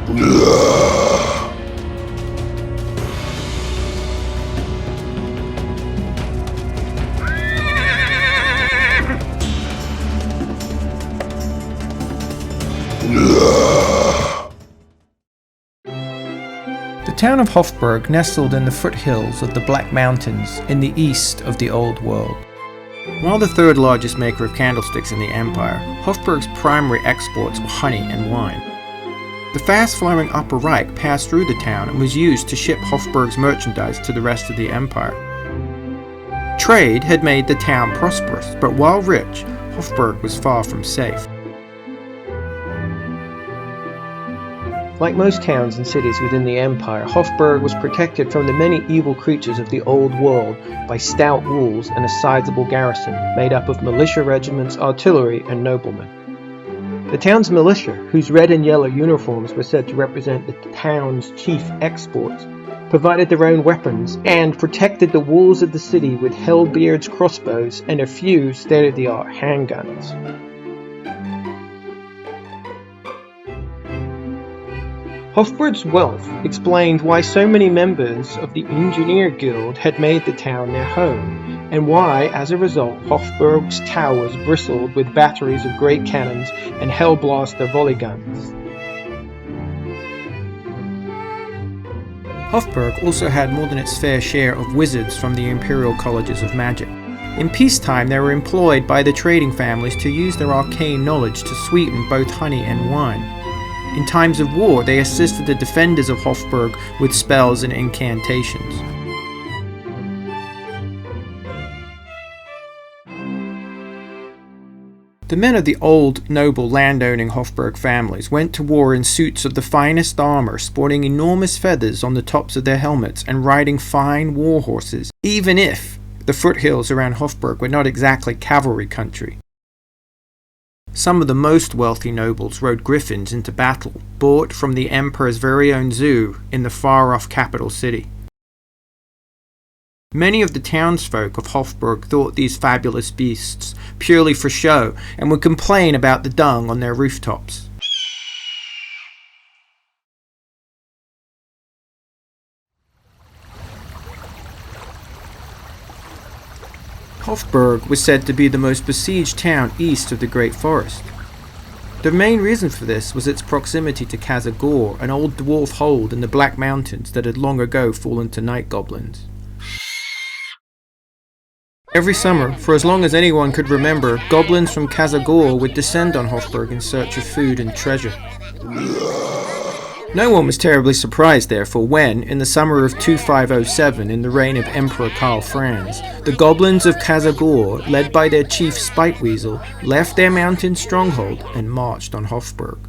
The town of Hoffberg nestled in the foothills of the Black Mountains in the east of the Old World. While the third largest maker of candlesticks in the Empire, Hoffberg's primary exports were honey and wine. The fast-flowing Upper Reik passed through the town and was used to ship Hoffberg's merchandise to the rest of the Empire. Trade had made the town prosperous, but while rich, Hoffberg was far from safe. Like most towns and cities within the Empire, Hoffberg was protected from the many evil creatures of the Old World by stout walls and a sizable garrison made up of militia regiments, artillery, and noblemen. The town's militia, whose red and yellow uniforms were said to represent the town's chief exports, provided their own weapons and protected the walls of the city with hellbeards, crossbows, and a few state-of-the-art handguns. Hoffberg's wealth explained why so many members of the Engineer Guild had made the town their home, and why, as a result, Hoffberg's towers bristled with batteries of great cannons and Hellblaster volley guns. Hoffberg also had more than its fair share of wizards from the Imperial Colleges of Magic. In peacetime, they were employed by the trading families to use their arcane knowledge to sweeten both honey and wine. In times of war, they assisted the defenders of Hoffberg with spells and incantations. The men of the old, noble, land-owning Hoffberg families went to war in suits of the finest armor, sporting enormous feathers on the tops of their helmets and riding fine war horses, even if the foothills around Hoffberg were not exactly cavalry country. Some of the most wealthy nobles rode griffins into battle, bought from the Emperor's very own zoo in the far-off capital city. Many of the townsfolk of Hoffberg thought these fabulous beasts purely for show and would complain about the dung on their rooftops. Hoffberg was said to be the most besieged town east of the Great Forest. The main reason for this was its proximity to Khazad-dûr, an old dwarf hold in the Black Mountains that had long ago fallen to night goblins. Every summer, for as long as anyone could remember, goblins from Khazad-dûr would descend on Hoffberg in search of food and treasure. No one was terribly surprised, therefore, when, in the summer of 2507, in the reign of Emperor Karl Franz, the goblins of Khazad-dûr, led by their chief Spiteweasel, left their mountain stronghold and marched on Hoffberg.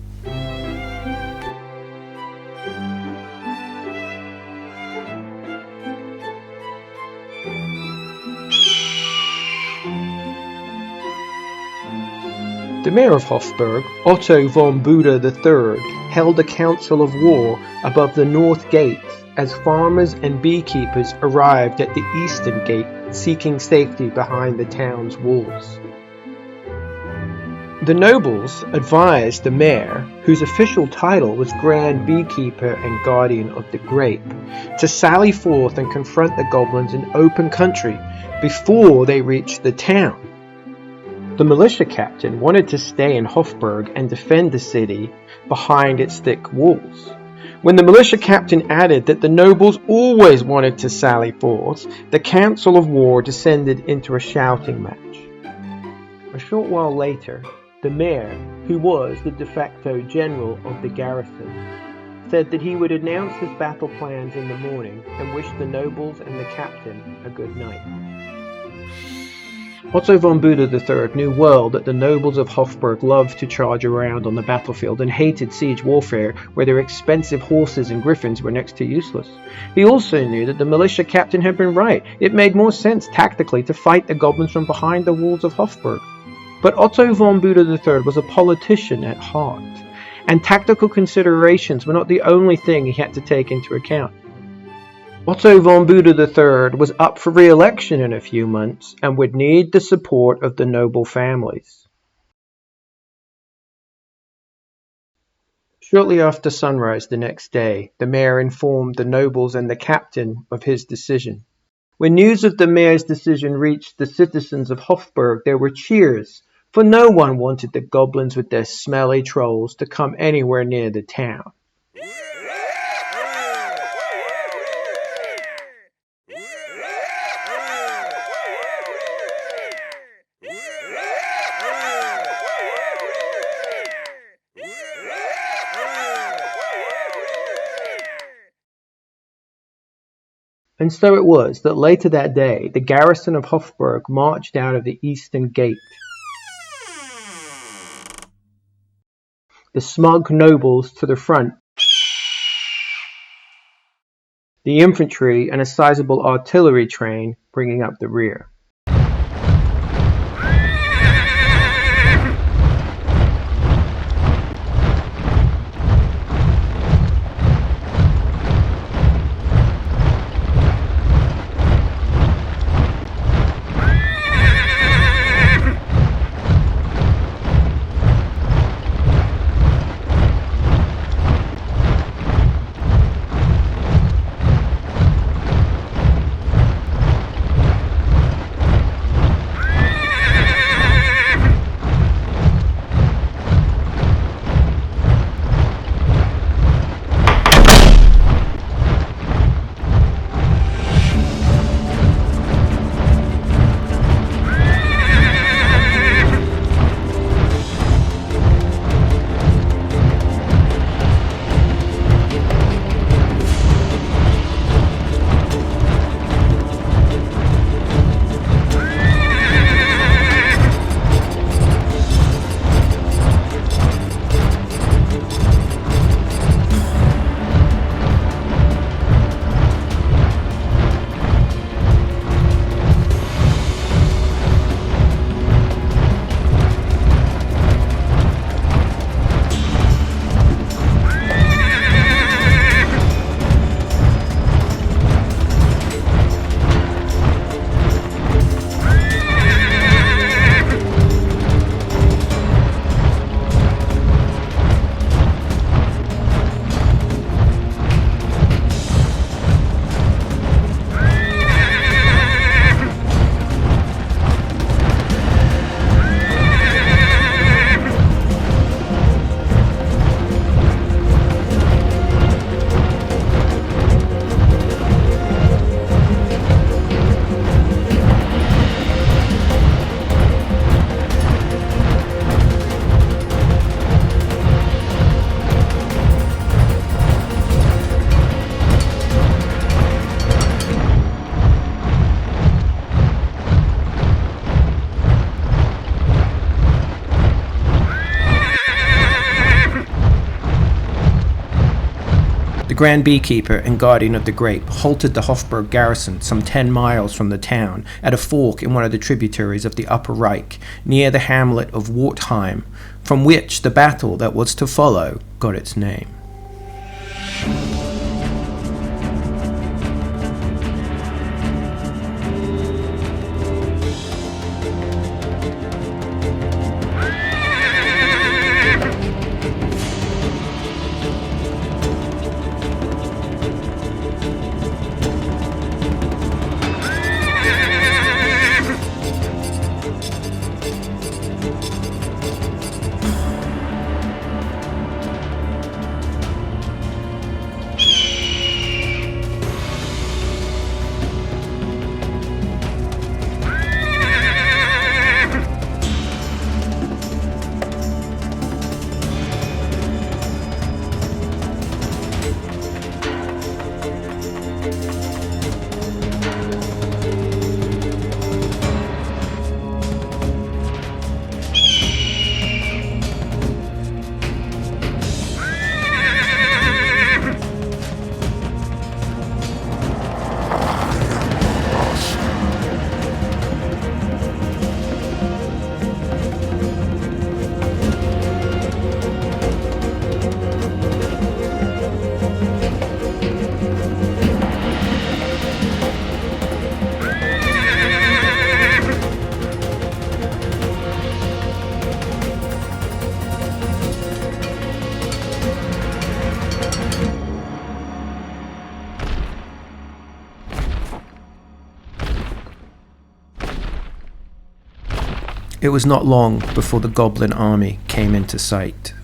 The Mayor of Hoffberg, Otto von Buda III, held a council of war above the north gates as farmers and beekeepers arrived at the eastern gate seeking safety behind the town's walls. The nobles advised the mayor, whose official title was Grand Beekeeper and Guardian of the Grape, to sally forth and confront the goblins in open country before they reached the town. The militia captain wanted to stay in Hoffberg and defend the city behind its thick walls. When the militia captain added that the nobles always wanted to sally forth, the council of war descended into a shouting match. A short while later, the mayor, who was the de facto general of the garrison, said that he would announce his battle plans in the morning and wished the nobles and the captain a good night. Otto von Buda III knew well that the nobles of Hoffberg loved to charge around on the battlefield and hated siege warfare where their expensive horses and griffins were next to useless. He also knew that the militia captain had been right. It made more sense tactically to fight the goblins from behind the walls of Hoffberg. But Otto von Buda III was a politician at heart, and tactical considerations were not the only thing he had to take into account. Otto von Buda III was up for re-election in a few months and would need the support of the noble families. Shortly after sunrise the next day, the mayor informed the nobles and the captain of his decision. When news of the mayor's decision reached the citizens of Hoffberg, there were cheers, for no one wanted the goblins with their smelly trolls to come anywhere near the town. And so it was that later that day, the garrison of Hoffberg marched out of the eastern gate. The smug nobles to the front, the infantry and a sizable artillery train bringing up the rear. The Grand Beekeeper and Guardian of the Grape halted the Hoffberg garrison some 10 miles from the town at a fork in one of the tributaries of the Upper Reik, near the hamlet of Wartheim, from which the battle that was to follow got its name. It was not long before the goblin army came into sight.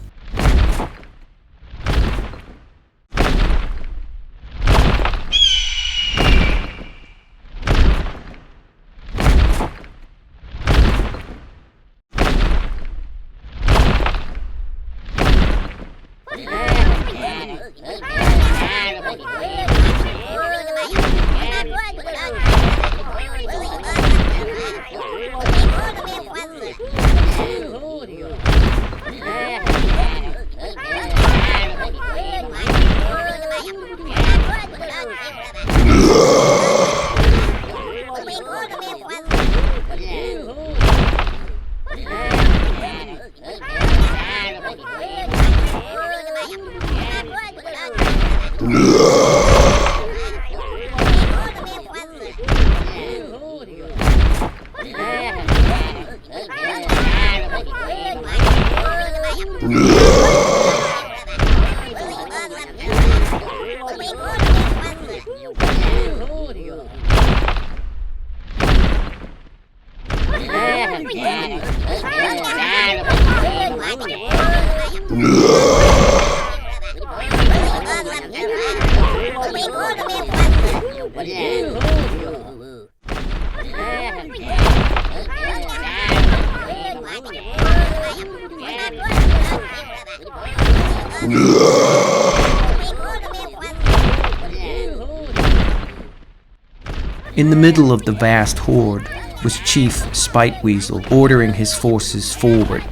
In the middle of the vast horde was Chief Spiteweasel ordering his forces forward.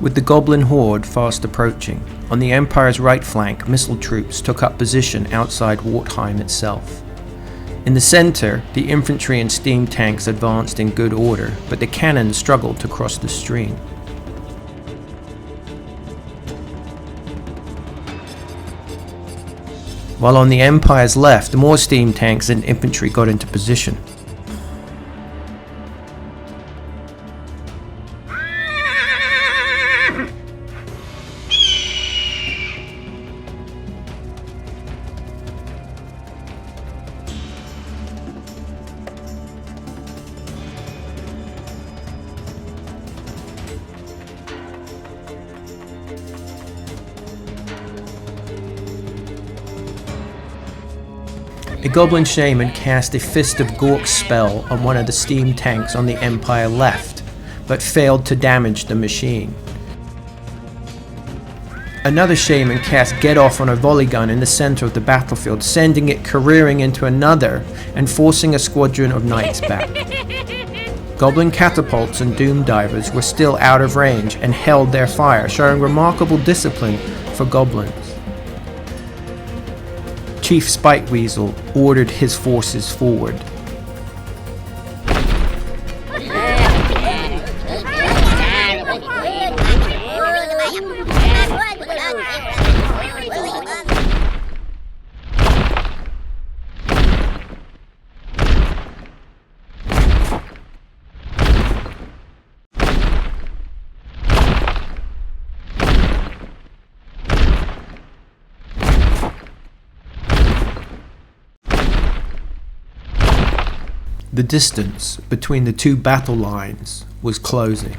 With the goblin horde fast approaching, on the Empire's right flank, missile troops took up position outside Wartheim itself. In the center, the infantry and steam tanks advanced in good order, but the cannons struggled to cross the stream. While on the Empire's left, more steam tanks and infantry got into position. A goblin shaman cast a Fist of Gork spell on one of the steam tanks on the Empire left, but failed to damage the machine. Another shaman cast Get Off on a volley gun in the center of the battlefield, sending it careering into another and forcing a squadron of knights back. Goblin catapults and doom divers were still out of range and held their fire, showing remarkable discipline for goblins. Chief Spikeweasel ordered his forces forward. The distance between the two battle lines was closing.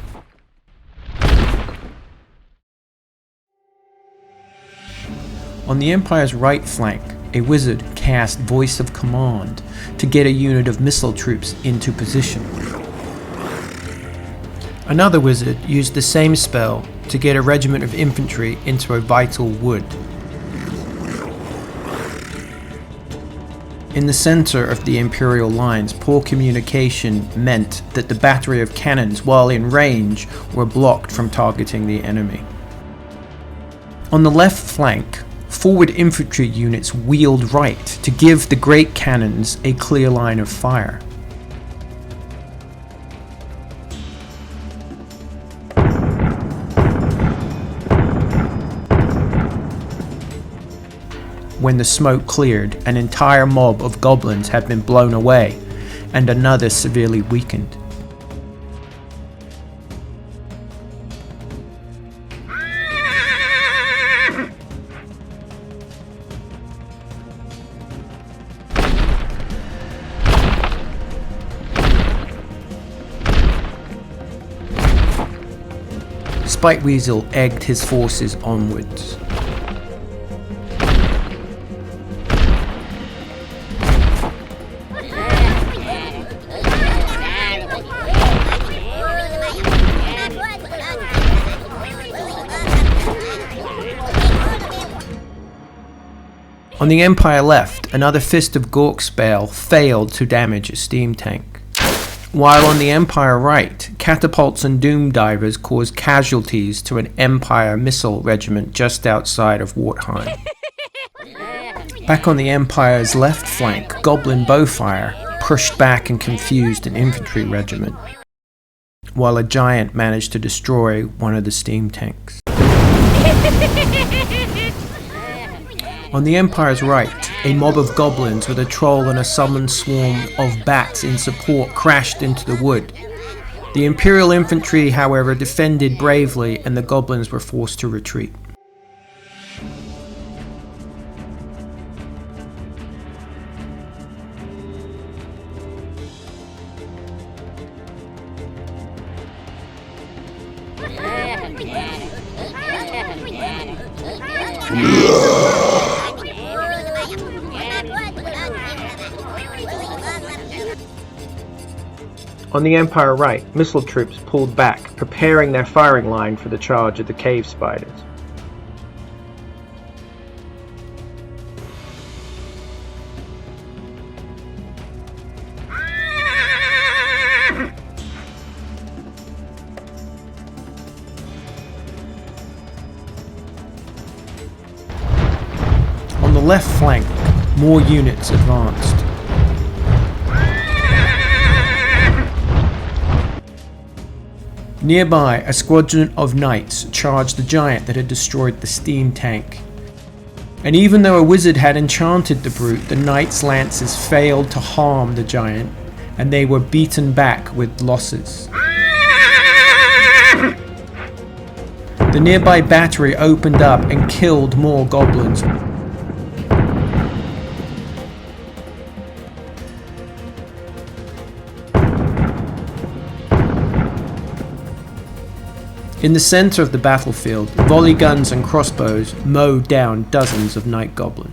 On the Empire's right flank, a wizard cast Voice of Command to get a unit of missile troops into position. Another wizard used the same spell to get a regiment of infantry into a vital wood. In the center of the Imperial lines, poor communication meant that the battery of cannons, while in range, were blocked from targeting the enemy. On the left flank, forward infantry units wheeled right to give the great cannons a clear line of fire. When the smoke cleared, an entire mob of goblins had been blown away, and another severely weakened. Spikeweasel egged his forces onwards. On the Empire left, another Fist of Gorkspale failed to damage a steam tank. While on the Empire right, catapults and doom divers caused casualties to an Empire missile regiment just outside of Wartheim. Back on the Empire's left flank, Goblin bowfire pushed back and confused an infantry regiment, while a giant managed to destroy one of the steam tanks. On the Empire's right, a mob of goblins with a troll and a summoned swarm of bats in support crashed into the wood. The Imperial infantry, however, defended bravely and the goblins were forced to retreat. On the Empire right, missile troops pulled back, preparing their firing line for the charge of the cave spiders. On the left flank, more units advanced. Nearby, a squadron of knights charged the giant that had destroyed the steam tank. And even though a wizard had enchanted the brute, the knights' lances failed to harm the giant, and they were beaten back with losses. The nearby battery opened up and killed more goblins. In the center of the battlefield, volley guns and crossbows mowed down dozens of night goblins.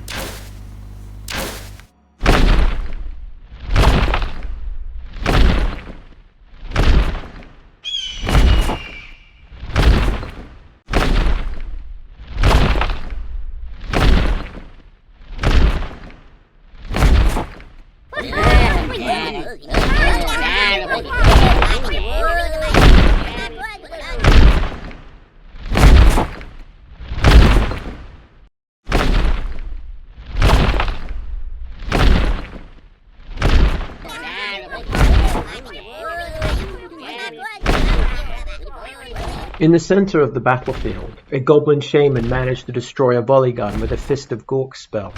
In the center of the battlefield, a goblin shaman managed to destroy a volley gun with a Fist of Gork spell.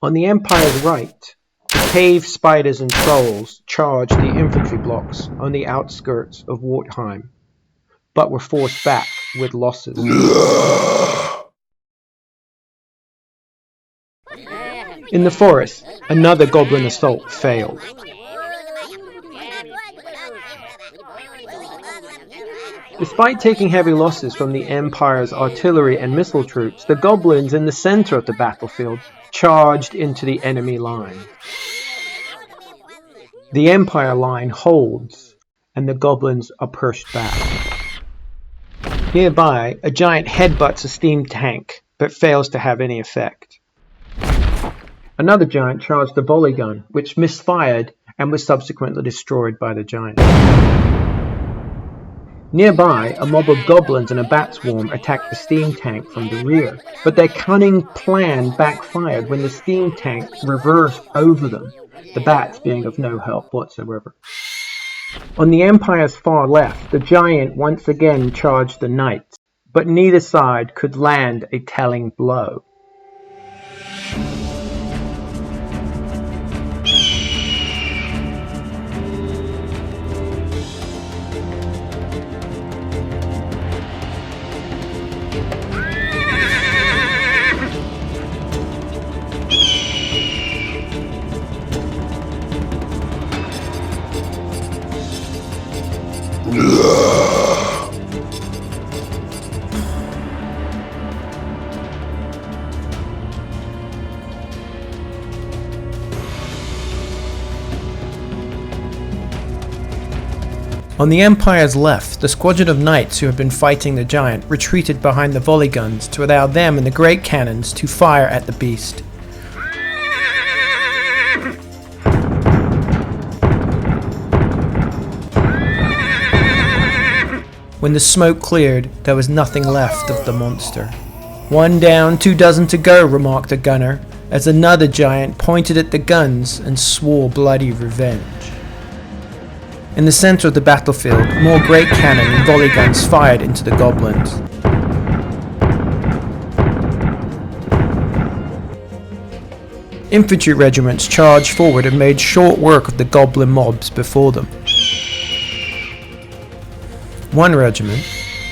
On the Empire's right, the cave spiders and trolls charged the infantry blocks on the outskirts of Wartheim, but were forced back with losses. In the forest, another goblin assault failed. Despite taking heavy losses from the Empire's artillery and missile troops, the goblins in the center of the battlefield charged into the enemy line. The Empire line holds, and the goblins are pushed back. Nearby, a giant headbutts a steam tank, but fails to have any effect. Another giant charged a volley gun, which misfired and was subsequently destroyed by the giant. Nearby, a mob of goblins and a bat swarm attacked the steam tank from the rear, but their cunning plan backfired when the steam tank reversed over them, the bats being of no help whatsoever. On the Empire's far left, the giant once again charged the knights, but neither side could land a telling blow. On the Empire's left, the squadron of knights who had been fighting the giant retreated behind the volley guns to allow them and the great cannons to fire at the beast. When the smoke cleared, there was nothing left of the monster. "One down, 2 dozen to go," remarked a gunner, as another giant pointed at the guns and swore bloody revenge. In the center of the battlefield, more great cannon and volley guns fired into the goblins. Infantry regiments charged forward and made short work of the goblin mobs before them. One regiment,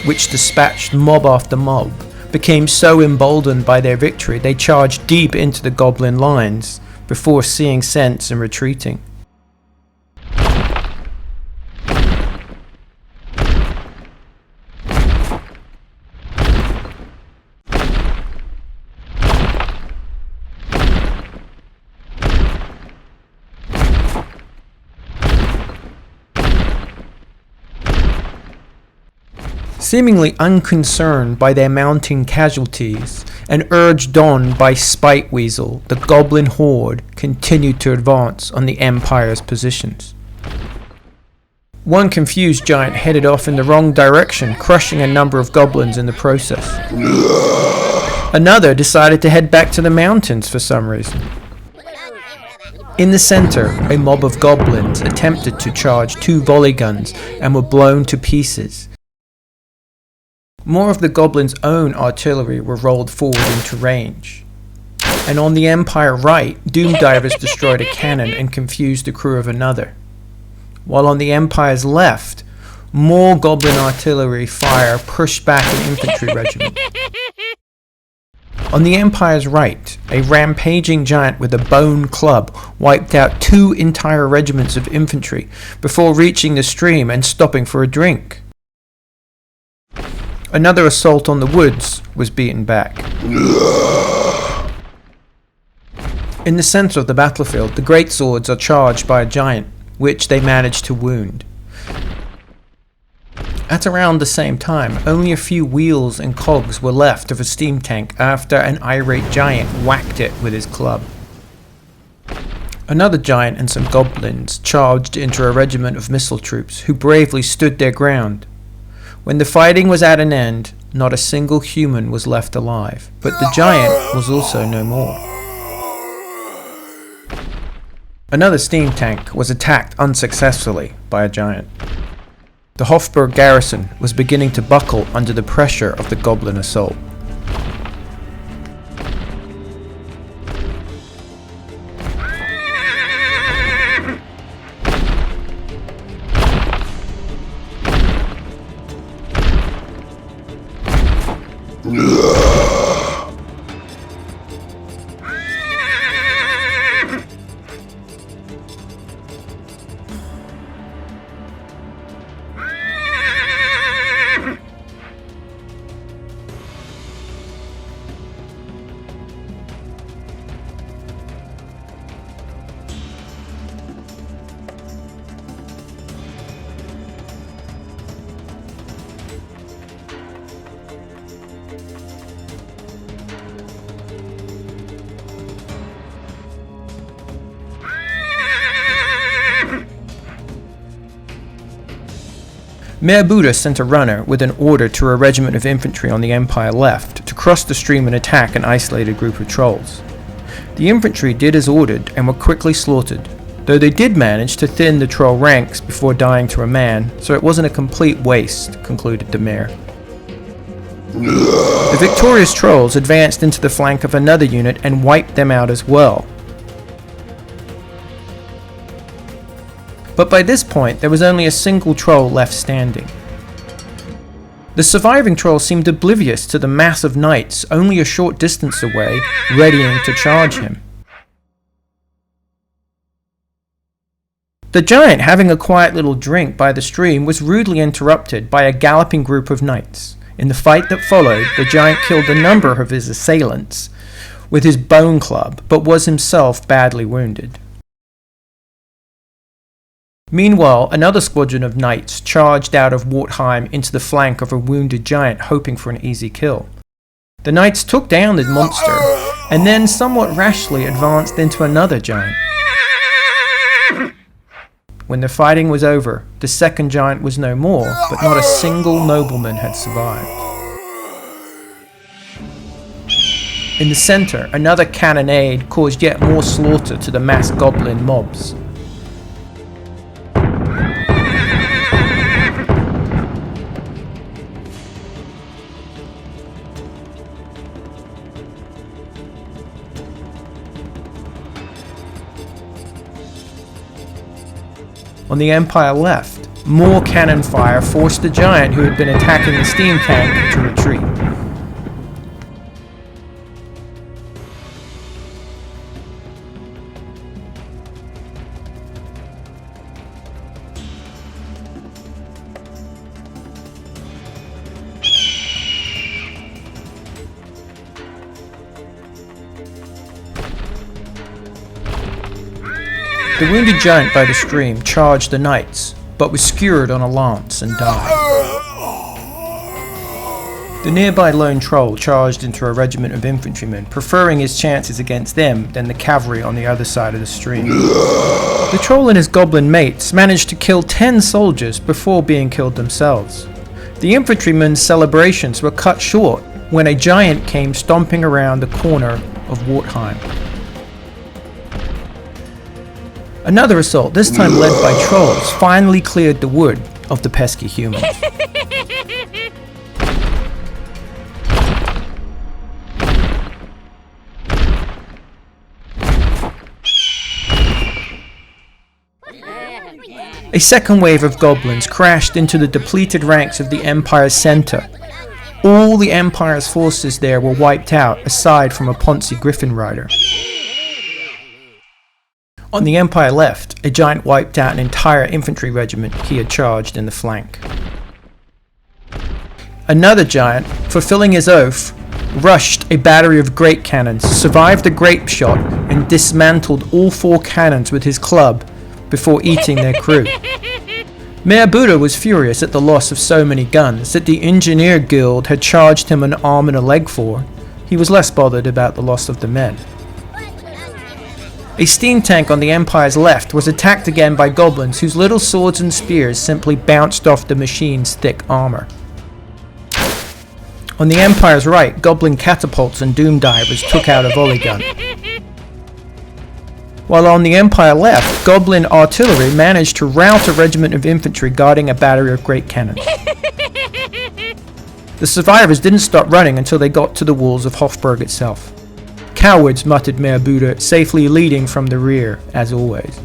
which dispatched mob after mob, became so emboldened by their victory they charged deep into the goblin lines before seeing sense and retreating. Seemingly unconcerned by their mounting casualties, and urged on by Spiteweasel, the goblin horde continued to advance on the Empire's positions. One confused giant headed off in the wrong direction, crushing a number of goblins in the process. Another decided to head back to the mountains for some reason. In the center, a mob of goblins attempted to charge 2 volley guns and were blown to pieces. More of the goblins' own artillery were rolled forward into range. And on the Empire right, Doom Divers destroyed a cannon and confused the crew of another. While on the Empire's left, more goblin artillery fire pushed back an infantry regiment. On the Empire's right, a rampaging giant with a bone club wiped out 2 entire regiments of infantry before reaching the stream and stopping for a drink. Another assault on the woods was beaten back. In the center of the battlefield, the greatswords are charged by a giant, which they manage to wound. At around the same time, only a few wheels and cogs were left of a steam tank after an irate giant whacked it with his club. Another giant and some goblins charged into a regiment of missile troops who bravely stood their ground. When the fighting was at an end, not a single human was left alive, but the giant was also no more. Another steam tank was attacked unsuccessfully by a giant. The Hoffberg garrison was beginning to buckle under the pressure of the goblin assault. Mayor Buddha sent a runner with an order to a regiment of infantry on the Empire left to cross the stream and attack an isolated group of trolls. The infantry did as ordered and were quickly slaughtered, though they did manage to thin the troll ranks before dying to a man, so it wasn't a complete waste, concluded the mayor. The victorious trolls advanced into the flank of another unit and wiped them out as well. But by this point, there was only a single troll left standing. The surviving troll seemed oblivious to the mass of knights only a short distance away, readying to charge him. The giant, having a quiet little drink by the stream, was rudely interrupted by a galloping group of knights. In the fight that followed, the giant killed a number of his assailants with his bone club, but was himself badly wounded. Meanwhile, another squadron of knights charged out of Wartheim into the flank of a wounded giant, hoping for an easy kill. The knights took down the monster, and then somewhat rashly advanced into another giant. When the fighting was over, the second giant was no more, but not a single nobleman had survived. In the center, another cannonade caused yet more slaughter to the massed goblin mobs. On the Empire left, more cannon fire forced the giant who had been attacking the steam tank to retreat. The wounded giant by the stream charged the knights, but was skewered on a lance and died. The nearby lone troll charged into a regiment of infantrymen, preferring his chances against them than the cavalry on the other side of the stream. The troll and his goblin mates managed to kill 10 soldiers before being killed themselves. The infantrymen's celebrations were cut short when a giant came stomping around the corner of Wartheim. Another assault, this time led by trolls, finally cleared the wood of the pesky humans. A second wave of goblins crashed into the depleted ranks of the Empire's center. All the Empire's forces there were wiped out, aside from a Ponzi Griffin rider. On the Empire left, a giant wiped out an entire infantry regiment he had charged in the flank. Another giant, fulfilling his oath, rushed a battery of grape cannons, survived the grape shot, and dismantled all 4 cannons with his club before eating their crew. Mayor Buddha was furious at the loss of so many guns that the Engineer Guild had charged him an arm and a leg for. He was less bothered about the loss of the men. A steam tank on the Empire's left was attacked again by goblins whose little swords and spears simply bounced off the machine's thick armor. On the Empire's right, goblin catapults and doom divers took out a volley gun. While on the Empire left, goblin artillery managed to rout a regiment of infantry guarding a battery of great cannons. The survivors didn't stop running until they got to the walls of Hoffberg itself. "Cowards," muttered Mayor Buddha, safely leading from the rear, as always.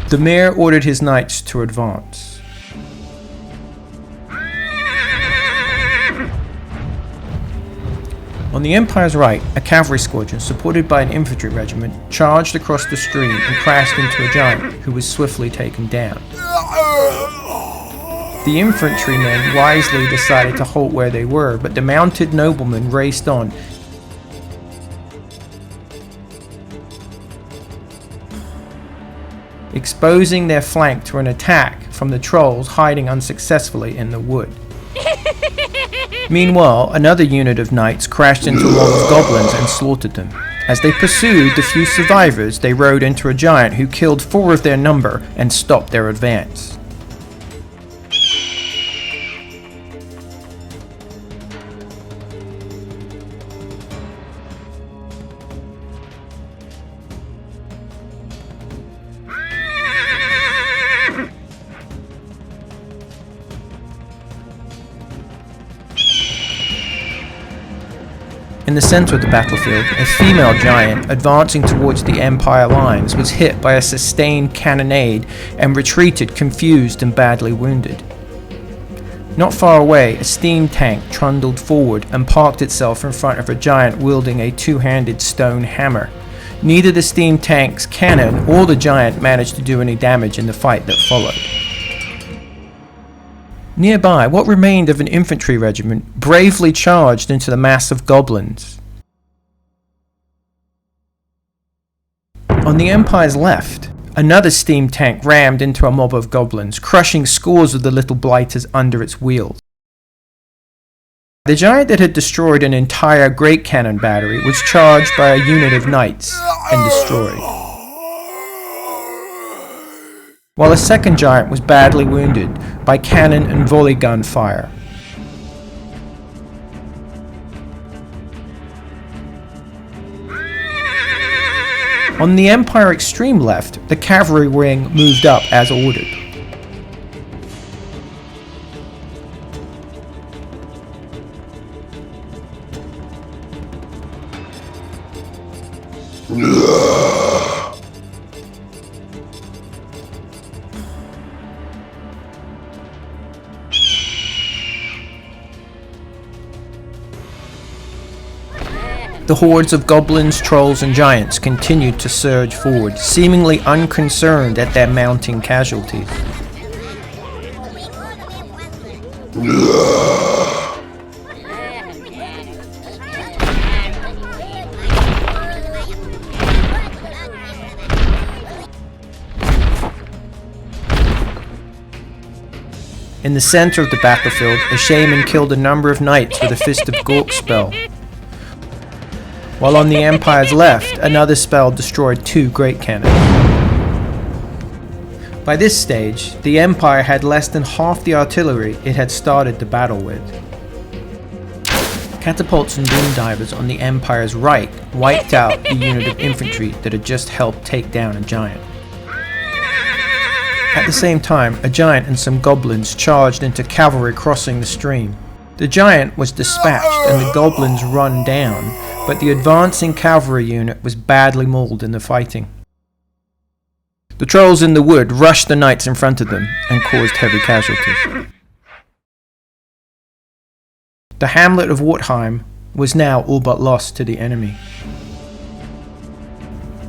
The mayor ordered his knights to advance. On the Empire's right, a cavalry squadron, supported by an infantry regiment, charged across the stream and crashed into a giant, who was swiftly taken down. The infantrymen wisely decided to halt where they were, but the mounted noblemen raced on, exposing their flank to an attack from the trolls hiding unsuccessfully in the wood. Meanwhile, another unit of knights crashed into a mob of goblins and slaughtered them. As they pursued the few survivors, they rode into a giant who killed 4 of their number and stopped their advance. In the center of the battlefield, a female giant advancing towards the Empire lines was hit by a sustained cannonade and retreated confused and badly wounded. Not far away, a steam tank trundled forward and parked itself in front of a giant wielding a two-handed stone hammer. Neither the steam tank's cannon or the giant managed to do any damage in the fight that followed. Nearby, what remained of an infantry regiment bravely charged into the mass of goblins. On the Empire's left, another steam tank rammed into a mob of goblins, crushing scores of the little blighters under its wheels. The giant that had destroyed an entire great cannon battery was charged by a unit of knights and destroyed, while a second giant was badly wounded by cannon and volley gun fire. On the Empire extreme left, the cavalry wing moved up as ordered. The hordes of goblins, trolls, and giants continued to surge forward, seemingly unconcerned at their mounting casualties. In the center of the battlefield, a shaman killed a number of knights with a Fist of Gork spell. While on the Empire's left, another spell destroyed 2 great cannons. By this stage, the Empire had less than half the artillery it had started the battle with. Catapults and doom divers on the Empire's right wiped out the unit of infantry that had just helped take down a giant. At the same time, a giant and some goblins charged into cavalry crossing the stream. The giant was dispatched and the goblins run down, but the advancing cavalry unit was badly mauled in the fighting. The trolls in the wood rushed the knights in front of them and caused heavy casualties. The hamlet of Wartheim was now all but lost to the enemy.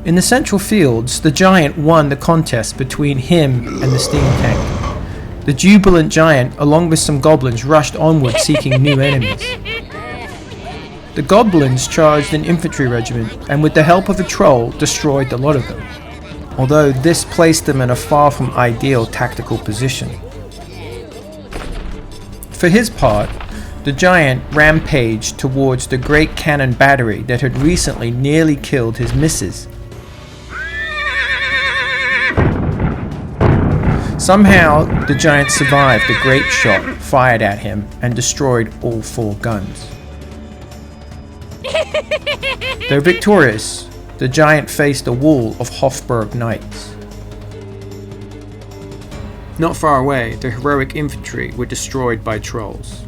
In the central fields, the giant won the contest between him and the steam tank. The jubilant giant, along with some goblins, rushed onward seeking new enemies. The goblins charged an infantry regiment and with the help of a troll destroyed the lot of them, although this placed them in a far from ideal tactical position. For his part, the giant rampaged towards the great cannon battery that had recently nearly killed his missus. Somehow, the giant survived the great shot fired at him and destroyed all 4 guns. Though victorious, the giant faced a wall of Hoffberg knights. Not far away, the heroic infantry were destroyed by trolls.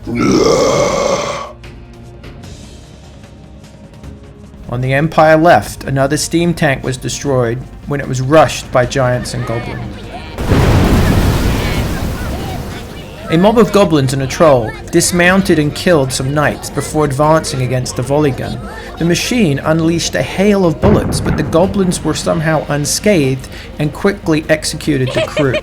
On the Empire left, another steam tank was destroyed when it was rushed by giants and goblins. A mob of goblins and a troll dismounted and killed some knights before advancing against the volley gun. The machine unleashed a hail of bullets, but the goblins were somehow unscathed and quickly executed the crew.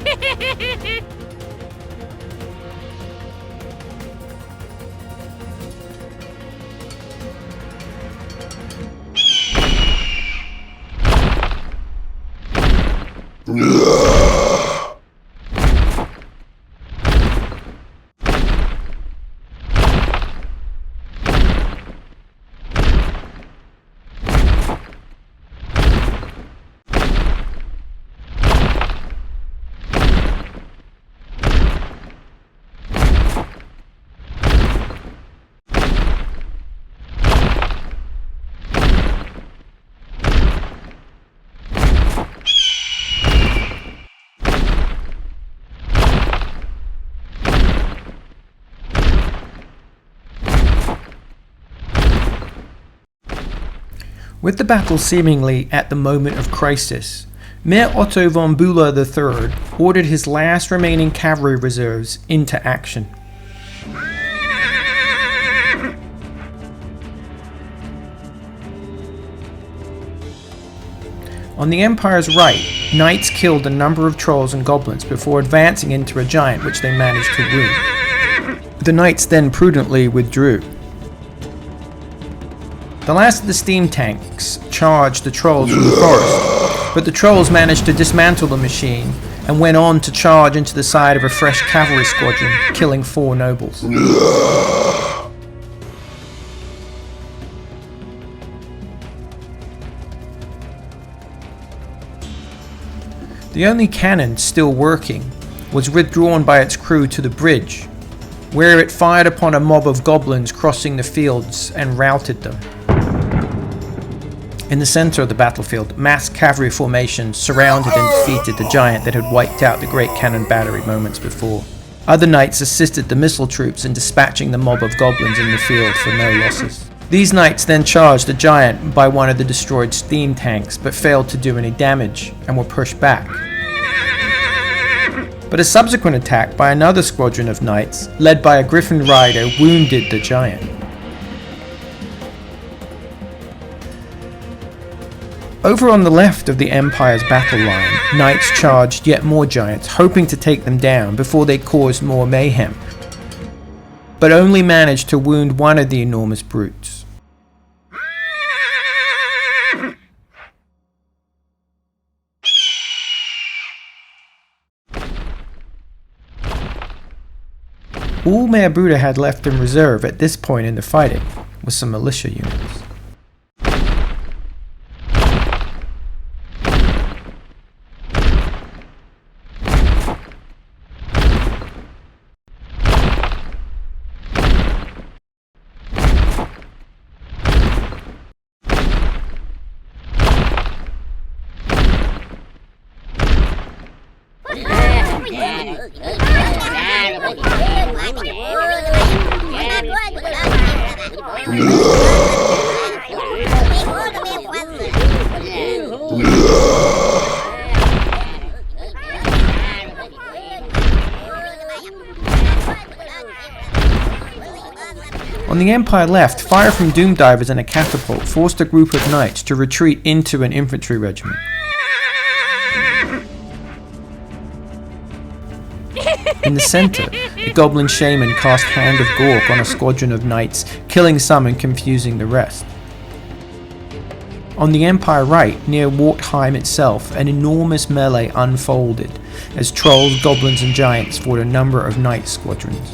With the battle seemingly at the moment of crisis, Mayor Otto von Bühler III ordered his last remaining cavalry reserves into action. On the Empire's right, knights killed a number of trolls and goblins before advancing into a giant which they managed to wound. The knights then prudently withdrew. The last of the steam tanks charged the trolls from the forest, but the trolls managed to dismantle the machine and went on to charge into the side of a fresh cavalry squadron, killing 4 nobles. The only cannon still working was withdrawn by its crew to the bridge, where it fired upon a mob of goblins crossing the fields and routed them. In the center of the battlefield, mass cavalry formations surrounded and defeated the giant that had wiped out the great cannon battery moments before. Other knights assisted the missile troops in dispatching the mob of goblins in the field for no losses. These knights then charged the giant by one of the destroyed steam tanks, but failed to do any damage and were pushed back. But a subsequent attack by another squadron of knights, led by a griffin rider, wounded the giant. Over on the left of the Empire's battle line, knights charged yet more giants, hoping to take them down before they caused more mayhem, but only managed to wound one of the enormous brutes. All Mayor Buddha had left in reserve at this point in the fighting was some militia units. On the Empire left, fire from doom divers and a catapult forced a group of knights to retreat into an infantry regiment. In the center, the goblin shaman cast Hand of Gork on a squadron of knights, killing some and confusing the rest. On the Empire right, near Wartheim itself, an enormous melee unfolded as trolls, goblins and giants fought a number of knight squadrons.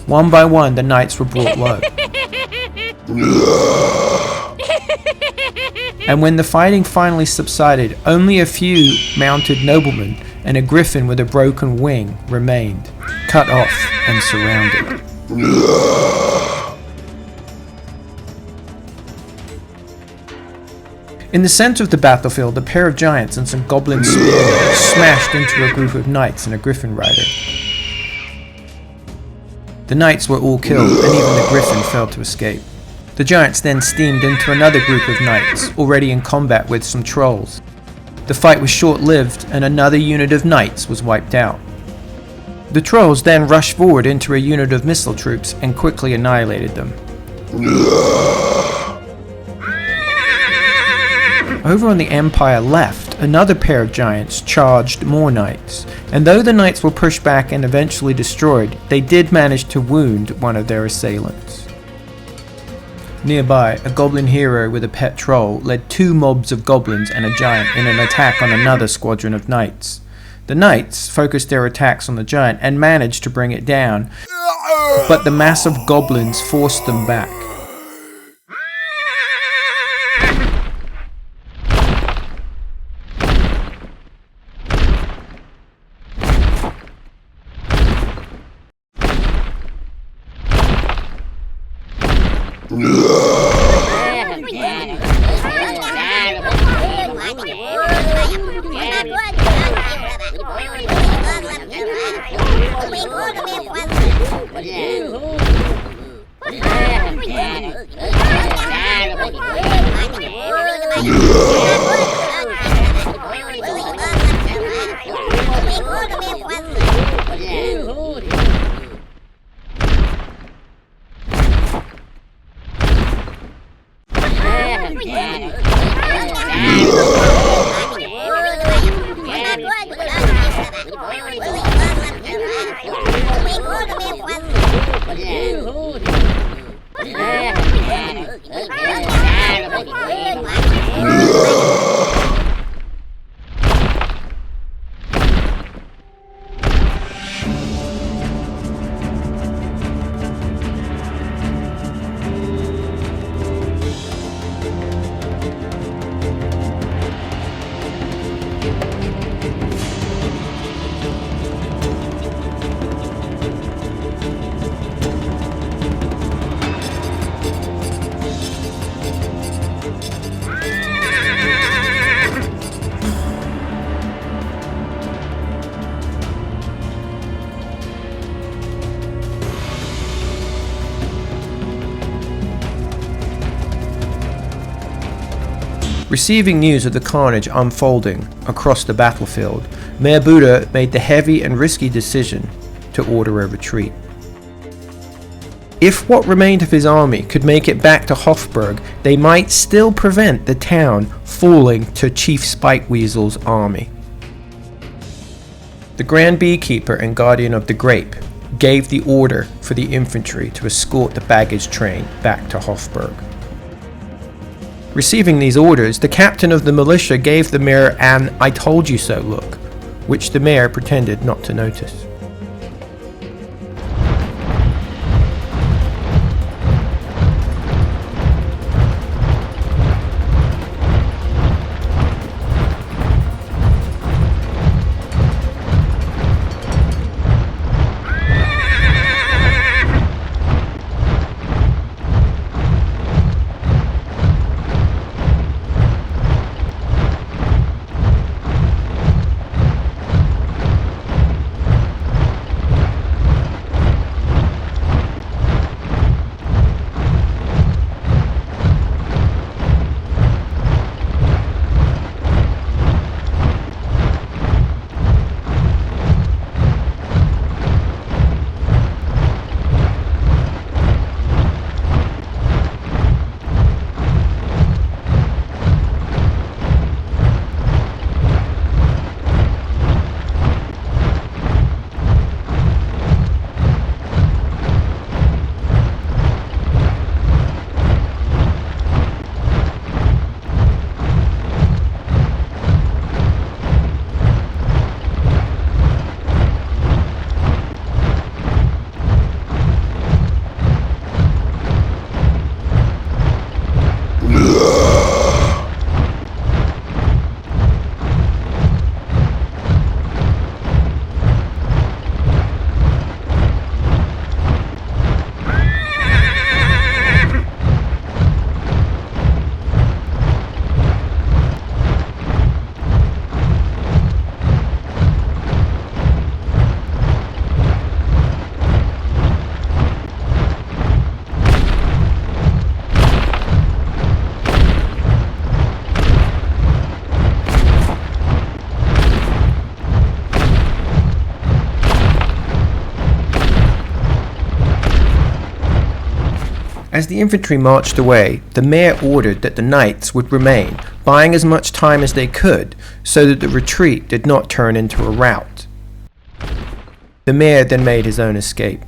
One by one, the knights were brought low. And when the fighting finally subsided, only a few mounted noblemen and a griffin with a broken wing remained, cut off and surrounded. In the center of the battlefield, a pair of giants and some goblin spearmen smashed into a group of knights and a griffin rider. The knights were all killed, and even the griffin failed to escape. The giants then steamed into another group of knights, already in combat with some trolls. The fight was short-lived, and another unit of knights was wiped out. The trolls then rushed forward into a unit of missile troops and quickly annihilated them. Over on the Empire left, another pair of giants charged more knights, and though the knights were pushed back and eventually destroyed, they did manage to wound one of their assailants. Nearby, a goblin hero with a pet troll led two mobs of goblins and a giant in an attack on another squadron of knights. The knights focused their attacks on the giant and managed to bring it down, but the mass of goblins forced them back. Receiving news of the carnage unfolding across the battlefield, Mayor Buddha made the heavy and risky decision to order a retreat. If what remained of his army could make it back to Hoffberg, they might still prevent the town falling to Chief Spikeweasel's army. The Grand Beekeeper and Guardian of the Grape gave the order for the infantry to escort the baggage train back to Hoffberg. Receiving these orders, the captain of the militia gave the mayor an "I told you so" look, which the mayor pretended not to notice. As the infantry marched away, the mayor ordered that the knights would remain, buying as much time as they could so that the retreat did not turn into a rout. The mayor then made his own escape.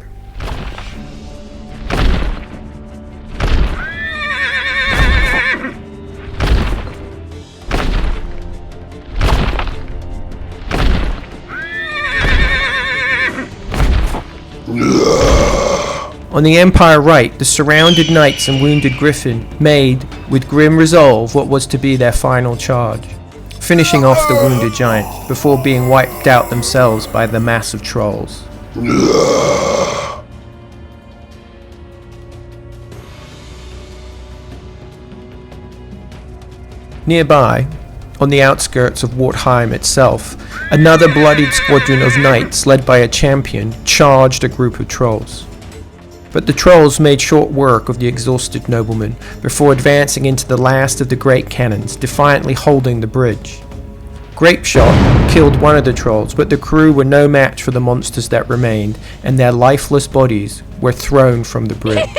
On the Empire right, the surrounded knights and wounded griffin made, with grim resolve, what was to be their final charge, finishing off the wounded giant before being wiped out themselves by the mass of trolls. Nearby, on the outskirts of Wartheim itself, another bloodied squadron of knights led by a champion charged a group of trolls. But the trolls made short work of the exhausted noblemen before advancing into the last of the great cannons, defiantly holding the bridge. Grape shot killed one of the trolls, but the crew were no match for the monsters that remained, and their lifeless bodies were thrown from the bridge.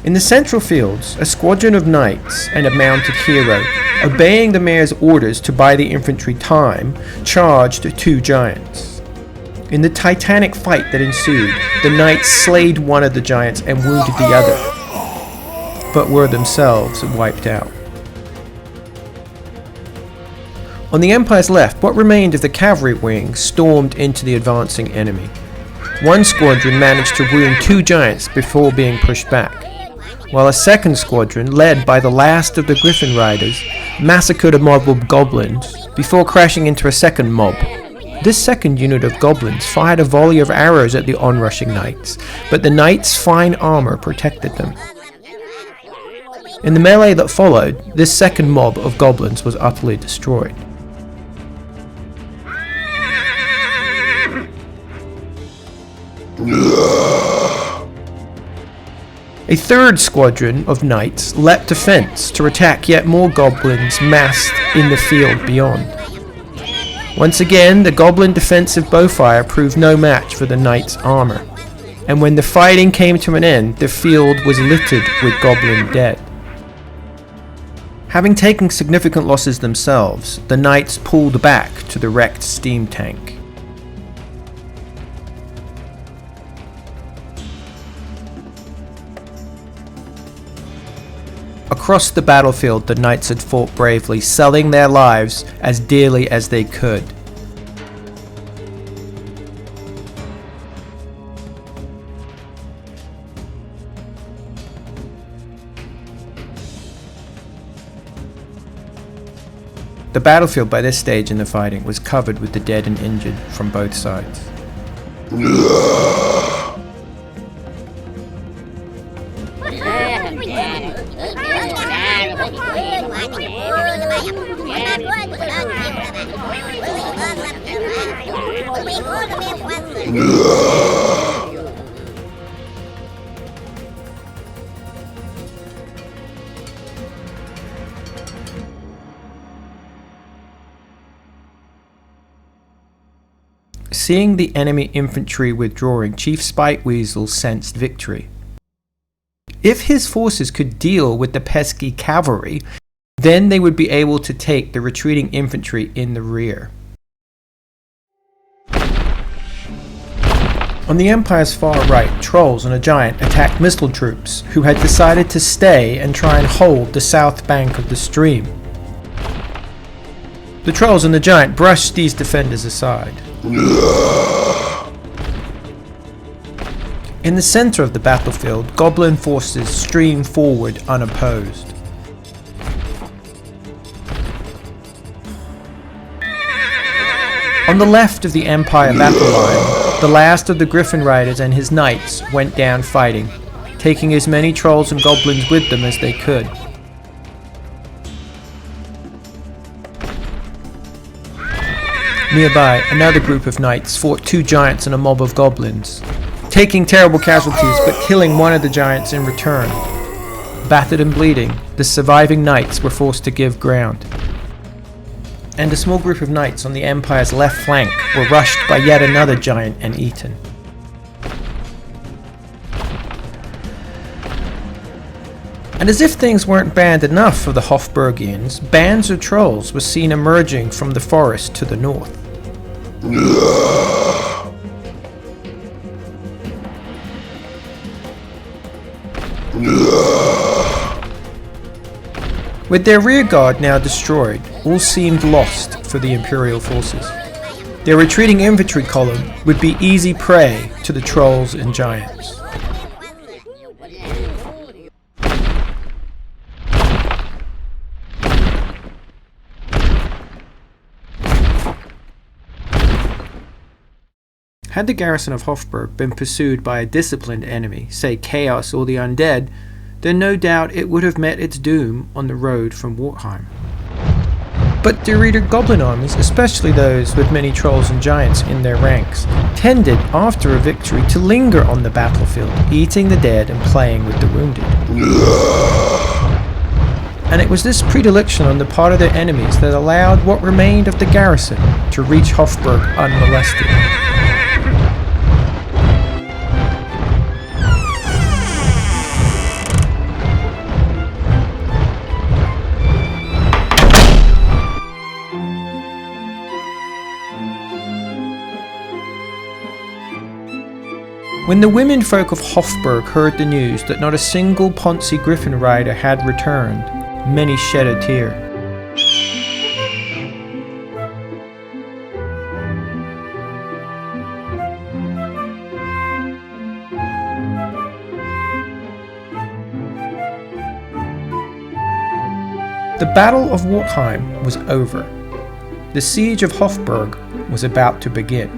In the central fields, a squadron of knights and a mounted hero, obeying the mayor's orders to buy the infantry time, charged two giants. In the titanic fight that ensued, the knights slayed one of the giants and wounded the other, but were themselves wiped out. On the Empire's left, what remained of the cavalry wing stormed into the advancing enemy. One squadron managed to wound two giants before being pushed back, while a second squadron, led by the last of the Griffin Riders, massacred a mob of goblins before crashing into a second mob. This second unit of goblins fired a volley of arrows at the onrushing knights, but the knights' fine armor protected them. In the melee that followed, this second mob of goblins was utterly destroyed. A third squadron of knights leapt a fence to attack yet more goblins massed in the field beyond. Once again, the goblin defensive bowfire proved no match for the knights' armor, and when the fighting came to an end, the field was littered with goblin dead. Having taken significant losses themselves, the knights pulled back to the wrecked steam tank. Across the battlefield, the knights had fought bravely, selling their lives as dearly as they could. The battlefield by this stage in the fighting was covered with the dead and injured from both sides. Seeing the enemy infantry withdrawing, Chief Spikeweasel sensed victory. If his forces could deal with the pesky cavalry, then they would be able to take the retreating infantry in the rear. On the Empire's far right, trolls and a giant attacked missile troops, who had decided to stay and try and hold the south bank of the stream. The trolls and the giant brushed these defenders aside. In the center of the battlefield, goblin forces streamed forward unopposed. On the left of the Empire battle line, the last of the Griffin Riders and his knights went down fighting, taking as many trolls and goblins with them as they could. Nearby, another group of knights fought two giants and a mob of goblins, taking terrible casualties but killing one of the giants in return. Battered and bleeding, the surviving knights were forced to give ground. And a small group of knights on the Empire's left flank were rushed by yet another giant and eaten. And as if things weren't bad enough for the Hoffbergians, bands of trolls were seen emerging from the forest to the north. With their rearguard now destroyed, all seemed lost for the Imperial forces. Their retreating infantry column would be easy prey to the trolls and giants. Had the garrison of Hoffberg been pursued by a disciplined enemy, say Chaos or the Undead, then no doubt it would have met its doom on the road from Wartheim. But dear goblin armies, especially those with many trolls and giants in their ranks, tended, after a victory, to linger on the battlefield, eating the dead and playing with the wounded. And it was this predilection on the part of their enemies that allowed what remained of the garrison to reach Hoffberg unmolested. When the womenfolk of Hoffberg heard the news that not a single Ponzi Griffin rider had returned, many shed a tear. The Battle of Wartheim was over. The siege of Hoffberg was about to begin.